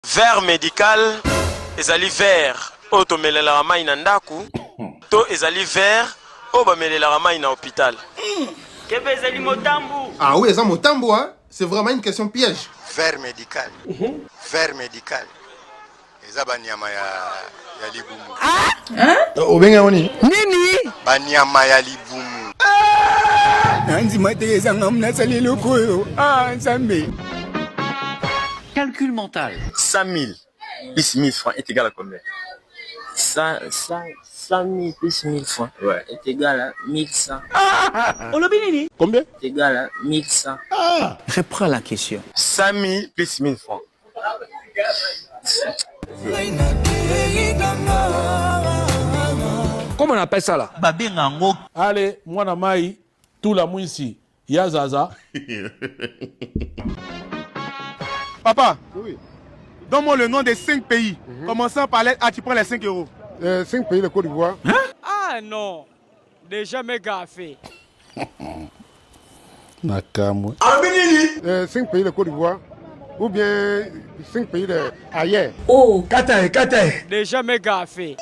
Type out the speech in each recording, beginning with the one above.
Verre médical, ezali verre otomelela mai na ndaku, to ezali verre obamelela mai na hôpital. Kebe ezali motambu. Ah oui, ça motambu, hein? C'est vraiment une question piège. Verre médical. Verre médical. Eza banyama ya libumu. Obenga oni? Nini? Banyama ya libumu. Nanzi mateza ngamna salilo koyo. Ah, Nzambe. Calcul mental. 100 000 plus 1000 francs est égal à combien? 100 000 plus 1000 francs est égal à 1100. Combien? Est égal à 1100. Reprends la question. 100 000 plus 1000 francs. Comment on appelle ça là? Allez, moi na mai, tout la mouissi, Yazaza. Papa, oui. Donne-moi le nom des 5 pays. Commençant par lettre A, tu prends les 5 euros. 5 pays de Côte d'Ivoire. Ah non. Déjà mes gars fait. Nakamwe. 5 pays de Côte d'Ivoire. Ou bien 5 pays de ailleurs. Oh, Katae. Déjà mes gars fait.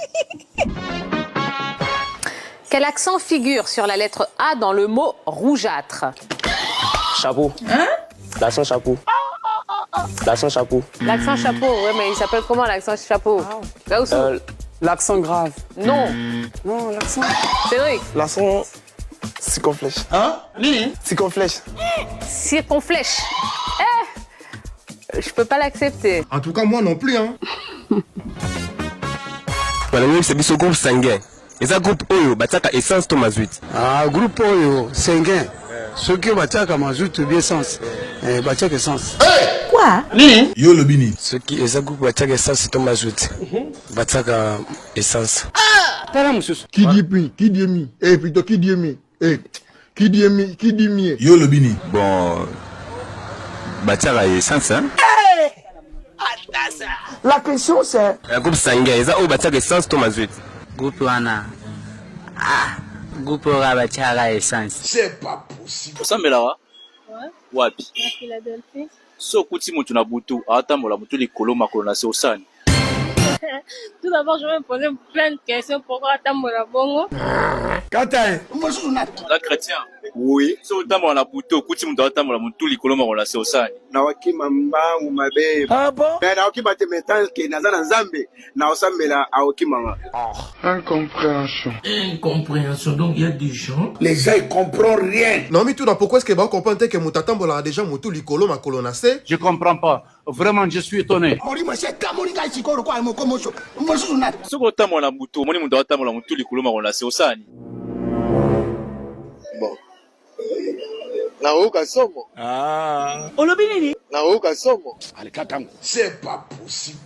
Quel accent figure sur la lettre A dans le mot rougeâtre? Chapeau. L'accent chapeau. L'accent chapeau. L'accent chapeau, ouais, mais il s'appelle comment l'accent chapeau? Gausso. L'accent grave. Non. Non, l'accent. Cédric. L'accent circonflèche. Hein? Nini? Circonflèche. Circonflèche. Je peux pas l'accepter. En tout cas, moi non plus, hein. C'est biso groupe sanguin. Et ça groupe Oyo, bataka essence to mazout. Ah, groupe Oyo, sanguin. Ceux qui battent à mazout ou bien essence. Battent essence. Quoi? Yo le bini. Ceux qui et ça groupe bataka essence to mazout. Bataka essence. Qui dit puis, qui dit mi? Eh, plutôt qui dit mi? Eh, qui dit mi, qui dit mi? Yo le bini. Bon, bataka essence, hein? La question c'est... Un groupe sanguin, et ça, bataka essence to mazout. Groupe wana. Ah. Groupe Rabatara essence. C'est pas possible. Osambelawa? Ouais. Wapi? Na Philadelphie. So kuti mutu na butu, atambola mutu likolo makolo na se osani. Tout d'abord, je vais me poser plein de questions. Pourquoi attendre la bongo? Katae. La chrétien. Oui. So otambola na butu, kuti mutu atambola mutu likolo makolo na se osani. Na wakima mbangu mabe. Ah bon? Na wakima temetan ke nazana Nzambe. Na osambela awakima. Incompréhension. Incompréhension. Donc il y a des gens. Les gens ils comprennent rien. Non, mais tout dans pourquoi est-ce que vous comprenez que Moutatambola a déjà moutou likolo ma colonacé? Je comprends pas. Vraiment, je suis étonné. So otambola na butu, moni mutu atambola mutu likolo makolo na se osani. Bon. Na oka somo. Ah. Na oka somo. C'est pas possible.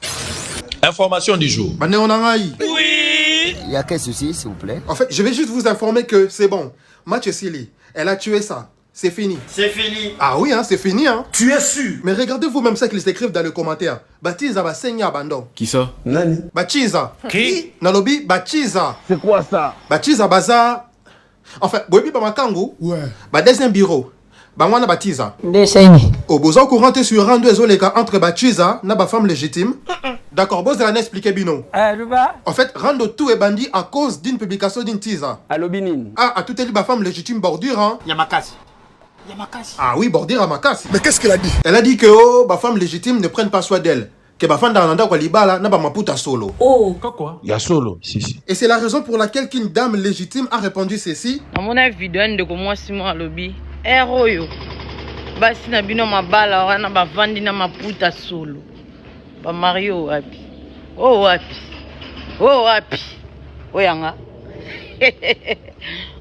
Information du jour. Bane onangai. Il y a quel souci, s'il vous plaît? En fait, je vais juste vous informer que c'est bon. Match Silly, elle a tué ça. C'est fini. C'est fini. Ah oui, hein, c'est fini, hein. Tu es sûr? Mais regardez vous-même ça qu'ils écrivent dans les commentaires. Batiza va saigner abandon. Qui ça? Nani? Batiza. Qui? Nalobi, Batiza. C'est quoi ça? Batiza baza. Enfin, Boebi Bamakangu. Ouais. Ba deuxième bureau. Bamwana Batiza. Deseni. Au besoin courant sur rang 2 les gars entre Batiza na ba femme légitime. D'accord, bon, ça expliquer bino. En fait, rando tout est bandit à cause d'une publication d'une teaser. Allobinine. Ah, à tout est ba femme légitime bordure, hein. Yamakasi. Ah oui, bordure à Makassi. Mais qu'est-ce qu'elle a dit? Elle a dit que oh, ba femme légitime ne prenne pas soin d'elle. Que ba femme d'Ananda kwa libala na ba maputa solo. Oh. Quoi? Il y a solo. Si. Et c'est la raison pour laquelle qu'une dame légitime a répondu ceci. À mon avis, vidéo de comment Simon a lobby. Héroyo. Basi na bino mabala wana bavandi na maputa solo. Ba Mario wapi? Oh wapi? Oh wapi? Oyanga.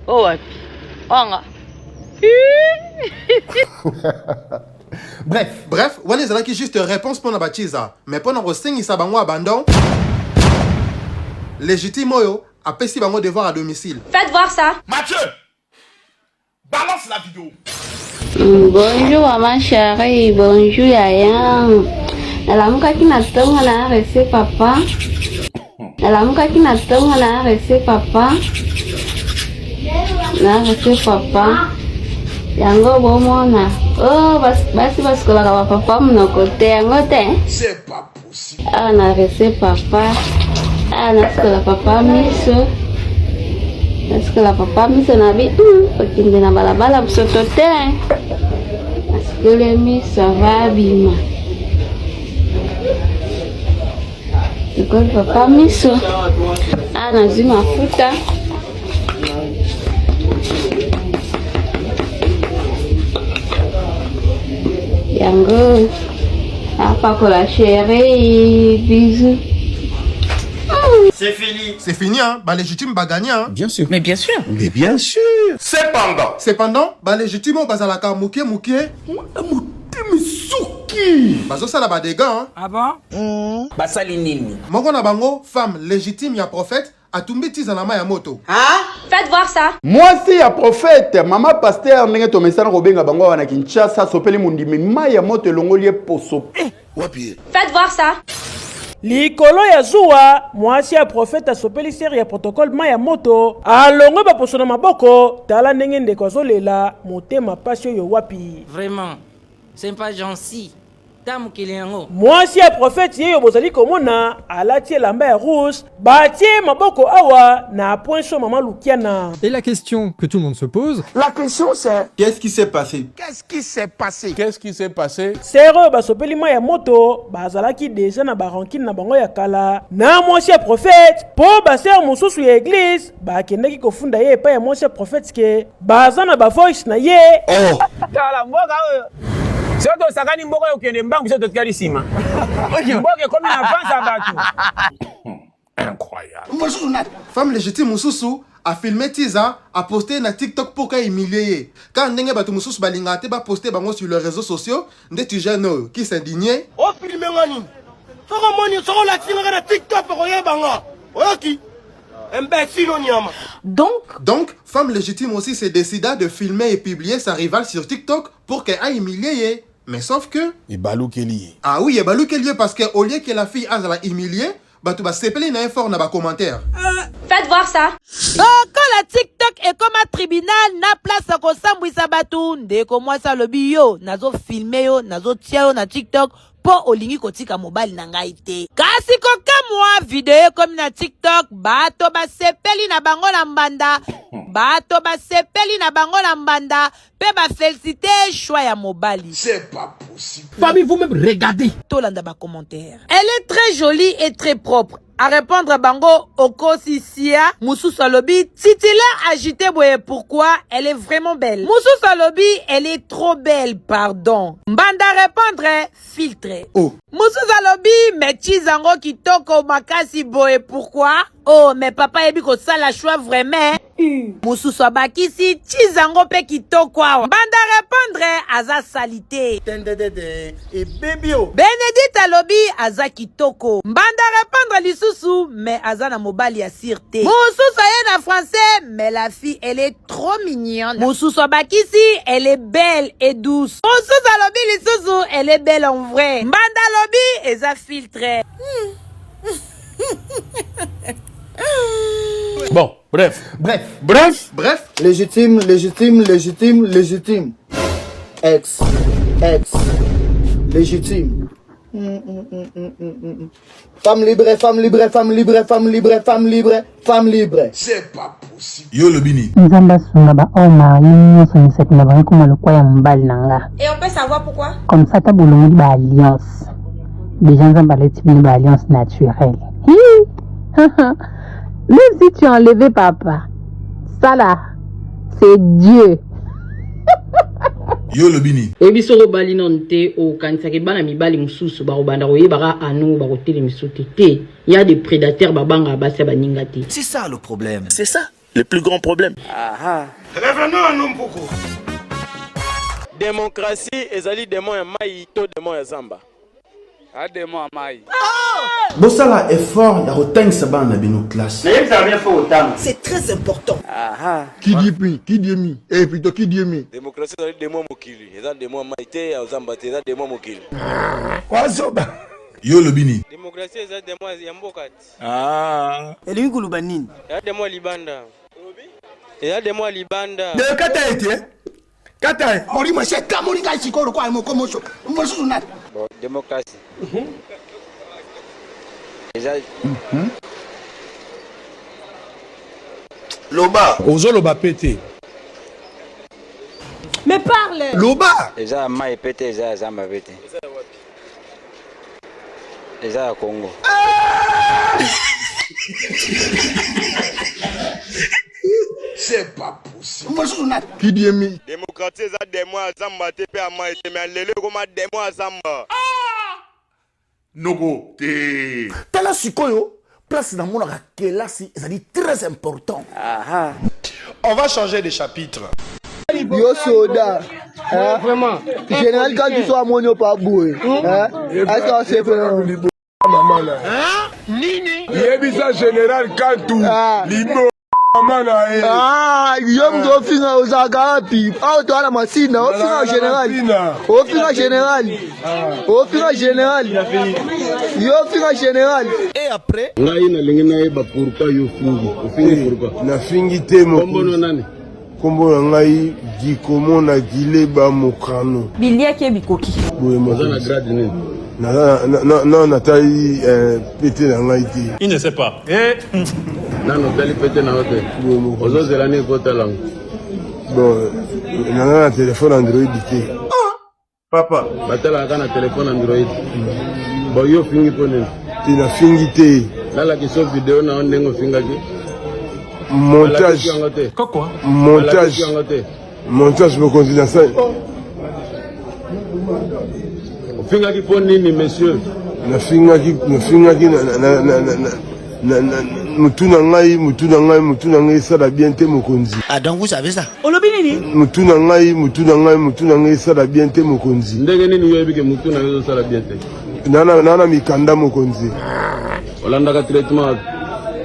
Oh wapi? Anga. Bref, on est là qui juste réponse pour la baptisa. Mais pendant que signe ça bango abandon. Légitime yo a pesi bango devoir à domicile. Faites voir ça. Mathieu! Balance la vidéo. Bonjour maman chérie, bonjour Yaya. Nalamukaki natonga na rese papa. Nalamukaki natonga na rese papa. Na rese papa. Yango bomona. Oh, basi basikola ka papa mnokote yango te. C'est pas Ah, na rese papa. Ah, nasikola papa miso. Nasikola papa miso na bi. Okinde na balabala busoto te. Nasikole miso va bima. Sikole papa miso. Ah, nazwi mafuta. Yango. Papa pour la chérie, bisous. C'est fini. C'est fini, hein. Bah, légitime, bah, gagnant. Hein. Bien sûr. Mais bien sûr. Mais bien sûr. Cependant, bah, légitime, bah, ça la mouké. Bazo ça là-bas des gars. Hein. Ah bon? Basalinini. Mongo na bango, femme légitime, ya prophète, a tombé tis en la main à moto. Faites voir ça. Moi si ya prophète, maman pasteur ndenge to mesana robenga bango wana Kinshasa sopeli mundimi maya moto longolie poso. Faites voir ça. Likolo ya zuwa mwasi ya prophète asopeli seri ya protocole ma ya moto alongo baposo na maboko tala ndenge ndeko azolela motema pasi oyo wapi. Vraiment, c'est pas gentil. Mwasi ya prophète yeyo bozali komona alati elamba ya rouge batie maboko awa na poinso mama Lukiana. Et la question que tout le monde se pose, La question c'est qu'est-ce qui s'est passé? Qu'est-ce qui s'est passé? Sero basopeli ma ya moto bazalaki deja na barankine na bango ya kala na mwasi ya prophète po baser mosusu ya église bakendaki kofunda ye epai ya mwasi ya prophète ke baza na bavoice na ye. Tala mboka oyo soto sakani mboka oyo kende mbangu soto tikali sima mboka ekomi na avance ya bato. Incroyable. Femme légitime Moussousou a filmé Tiza, a posté na TikTok pour qu'elle humilier. Quand ndenge batu Moussousou balingate ba posté bango sur les réseaux sociaux, nde tu jeune qui s'indignait. Oh filmé ngani. Soko moni soko la tinga na TikTok pour y banga. Oyoki. Imbécile onyama. Donc, femme légitime aussi s'est décida de filmer et publier sa rivale sur TikTok pour qu'elle aille humilier. Mais sauf que... Et Balou Kelly. Ah oui, et Balou Kelly parce que au lieu que la fille a la humilier, bah tu vas s'épeler dans un fort dans les commentaires. Faites voir ça. Quand la TikTok est comme un tribunal, na place à kosambwisa batu, ndeko mwasa lobi yo, nazo filme yo, nazo tia yo na TikTok, po olingi kotika mobile na ngai te. Kasi kokamwa video comme na TikTok, bato basepeli na bango na mbanda, bato basepeli na bango na mbanda, pe ba féliciter choix ya mobile. C'est pas possible. Famille, vous-même, regardez. Tolanda ba commentaire. Elle est très jolie et très propre. À répondre à Bango Okosi Sia, Moussou Salobi, titulaire agité, boye, pourquoi? Elle est vraiment belle. Moussou Salobi, elle est trop belle, pardon. Mbanda répondre, filtré. Oh. Moussou Salobi, mais Chizango qui toko makasi, boye, pourquoi? Oh, mais papa ebi ko sala choix vraiment. Moussou Sabakisi, Chizango pe qui toko. Mbanda répondre, aza salité. Et bébio. Benedict Alobi, aza kitoko. Mbanda répondre lisusu, mais aza na mobali ya sirte. Moussou soye na français, mais la fille, elle est trop mignonne. Moussou Sabakisi, elle est belle et douce. Moussou Alobi lisusu, elle est belle en vrai. Mbanda Alobi, eza filtré. Bon, bref. Légitime. Ex. Légitime. Femme libre. C'est pas possible. Yo le bini. Nzamba sunga ba oma nyonso nisaki na bango kuma lokwa ya mbali nanga. Et on peut savoir pourquoi? Comme ça ta boulongi ba alliance. Déjà nzamba leti bini ba alliance naturelle. Même si tu as enlevé papa, ça là, c'est Dieu. Yo le bini. Ebisoro bali nonte o kanisaki bana mibali mususu ba obanda oyebaka anu ba kotele misuti te. Il y a des prédateurs babanga basa baningati. C'est ça le problème. C'est ça le plus grand problème. Revenons à nous beaucoup. Démocratie ezali démon ya mai to démon ya zamba. Démon ya mai. Bosala effort ya rotangisa bana bino classe. C'est très important. Qui dit mi? Eh plutôt qui dit mi? Démocratie ezali démon mokili. Eza démon mai te ya zamba te eza démon mokili. Yo le bini. Démocratie ezali démon ya mboka. Elingi kuluba nini? Eza démon libanda. Eza démon libanda. De kata ete. Kata. Mori mo se kamori ka chikoro kwa mo komoso. Mo sunat. Bon, démocratie. Loba. Ozo loba pété. Mais parle. Loba. Eza mai pété, eza zamba pété. Eza Congo. C'est pas possible. Qui dit mi? Démocratie eza demo ya zamba te pe ama ete mais lelo koma demo ya zamba. Nogo te. Tala sikoyo, place dans mon kelasi, ça dit très important. On va changer de chapitre. Yo soda. Vraiment. Général quand tu sois mon pas boué. Est-ce que c'est fait maman là? Nini? Yebisa général Kantou. Libo. Yo mdo finga ozaka pi. Ah to ala masina, o finga général. O finga général. O finga général. Yo finga général. Et après? Ngai na lingi na yeba pourquoi yo fingi. O fingi pourquoi? Na fingi te mo. Kombo nani? Kombo na ngai Gikomo na Gileba Mokano. Bilia ke bikoki. Boye mo na grade nini? Non, Nathalie, pété dans l'Haïti. Il ne sait pas. Non, Nathalie pété dans l'Haïti. Aux autres, elle a une côte langue. Bon, il a un téléphone Android. Papa. Batel a un téléphone Android. Bon, yo fingi pour nous. Tu n'as fingi té. Là, la question vidéo, on a un fingi. Montage. Quoi? Montage. Montage, je me continue à ça. Fingaki pour nini monsieur na fingaki mutuna ngai ça la bien te mokonzi. Ah donc vous savez ça? Olobi nini? Mutuna ngai ça la bien te mokonzi. Ndenge nini yo ebike mutuna ngai ça la bien te. Nana mikanda mokonzi. Olanda ka traitement.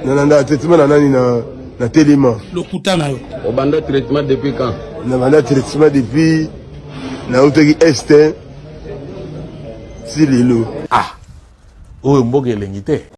Nana traitement na nani na telema. Lokuta na yo. Obanda traitement depuis quand? Na banda traitement depuis na uteki este. Si lelo. Ah. Oyo mboge elengi te.